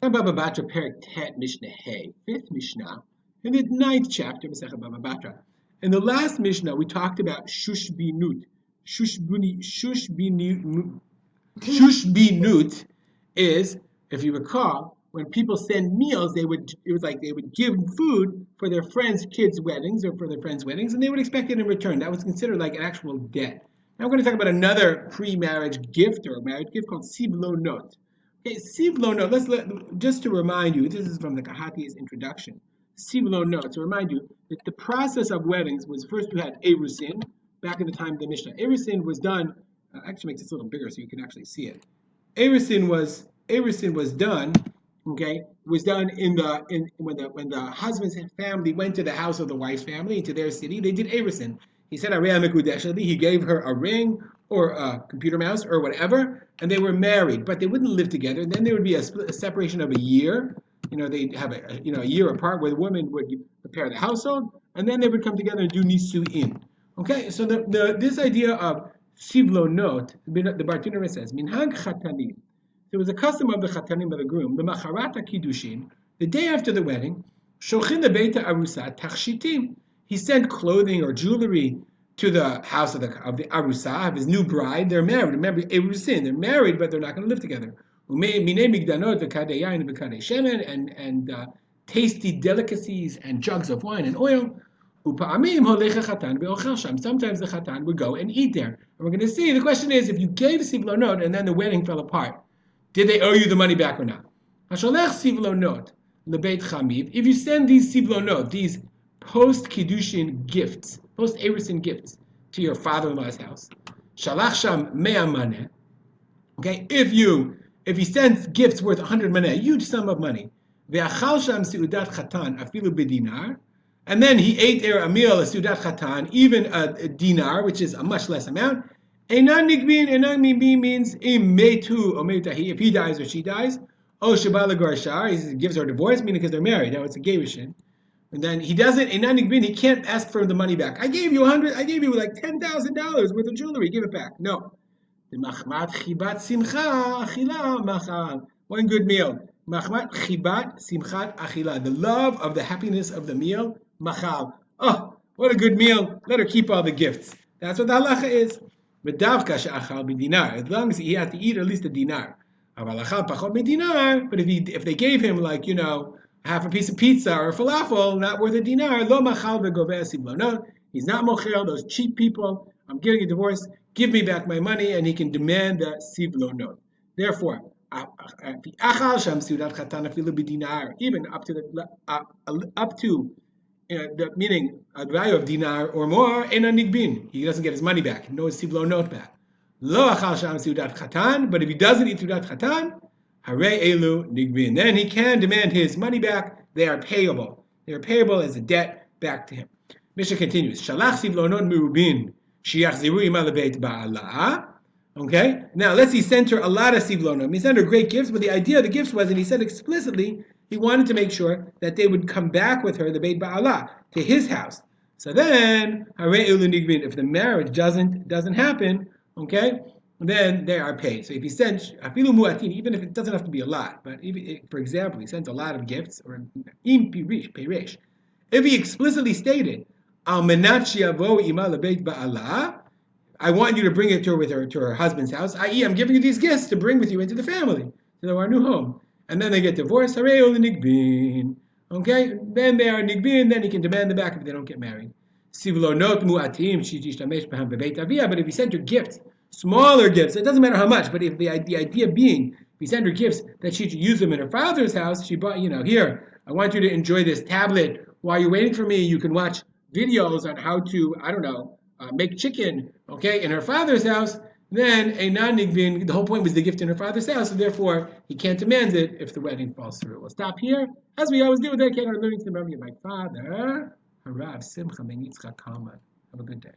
Baba Batra Perik Tet Mishnah Hey, fifth Mishnah, in the ninth chapter, Masechet Baba Batra. In the last Mishnah, we talked about Shushbinut. Shushbinut is, if you recall, when people send meals, it was like they would give food for their friends' kids' weddings or for their friends' weddings, and they would expect it in return. That was considered like an actual debt. Now we're going to talk about another pre-marriage gift or a marriage gift called Sivlonot. Okay, Sivlonot, just to remind you, this is from the Kahati's introduction. Sivlonot, to remind you that the process of weddings was first you had Erusin, back in the time of the Mishnah. Erusin was done, actually makes this a little bigger so you can actually see it. Erusin was done, okay, was done when the husband's family went to the house of the wife's family, into their city, they did Erusin. He said, he gave her a ring or a computer mouse or whatever, and they were married, but they wouldn't live together. And then there would be a separation of a year. They'd have a year apart where the woman would prepare the household, and then they would come together and do nisu'in. Okay, so this idea of sivlonot, the Bartunah says, minhag chatanim. There was a custom of the chatanim, of the groom, the macharata kiddushin, the day after the wedding, shochin the beita arusa tachshitim. He sent clothing or jewelry to the house of the arusa, of his new bride. They're married. Remember, erusin. They're married, but they're not going to live together. And tasty delicacies and jugs of wine and oil. Sometimes the chatan would go and eat there. And we're going to see, the question is, if you gave sivlonot and then the wedding fell apart, did they owe you the money back or not? If you send these sivlonot, these post-kiddushin gifts, post-erusin gifts, to your father-in-law's house, shalach sham mea maneh, okay, if he sends gifts worth 100 maneh, a huge sum of money, ve'achal sham seudat chatan afilu bedinar, and then he ate there a meal, a seudat chatan, even a dinar, which is a much less amount. Einan nigbin means im metu or metahi, if he dies or she dies. O shabala garshar, he gives her a divorce, meaning because they're married. Now it's a gerushin. And then he doesn't, einan nigbin, he can't ask for the money back. I gave you like $10,000 worth of jewelry, give it back. No. Machmat chibat simcha achila machal. One good meal. Machmat chibat simchat achila. The love of the happiness of the meal. Machal. Oh, what a good meal. Let her keep all the gifts. That's what the halacha is. As long as he has to eat at least a dinar. But if they gave him half a piece of pizza or falafel, not worth a dinar, lo machal v'goveh sivlonot. He's not mochel, those cheap people. I'm getting a divorce. Give me back my money, and he can demand the sivlonot. Therefore, even up to the meaning a value of dinar or more, he doesn't get his money back, no sivlonot back. Lo achal sham seudat chatan, but if he doesn't eat seudat chatan, hare elu nigbin, then he can demand his money back. They are payable. They are payable as a debt back to him. Mishnah continues. Shalach sivlonot merubin shiachziru ima lebeit ba'ala. Okay. Now let's see. Sent her a lot of sivlonot. He sent her great gifts, but the idea of the gifts was, and he said explicitly, he wanted to make sure that they would come back with her, the Beit Ba'ala, to his house. So then, if the marriage doesn't happen, okay, then they are paid. So if he sends afilu muatin, even if it doesn't have to be a lot, but for example, he sends a lot of gifts, or im pirish, if he explicitly stated, al menat shiavo ima lebeit ba'ala, I want you to bring it to her husband's house, i.e., I'm giving you these gifts to bring with you into the family, to our new home. And then they get divorced. Okay, then they are nigbin. Then he can demand them back if they don't get married. But if he sent her gifts, smaller gifts, it doesn't matter how much. But if the idea being, if he sent her gifts that she should use them in her father's house, she bought, here, I want you to enjoy this tablet while you're waiting for me. You can watch videos on how to, make chicken, okay, in her father's house. Then einan nigbin, the whole point was the gift in her father's house, and therefore he can't demand it if the wedding falls through. We'll stop here, as we always do, dedicate our learning to the memory of my father, Harav Simcha Ben Yitzchak Kalman. Have a good day.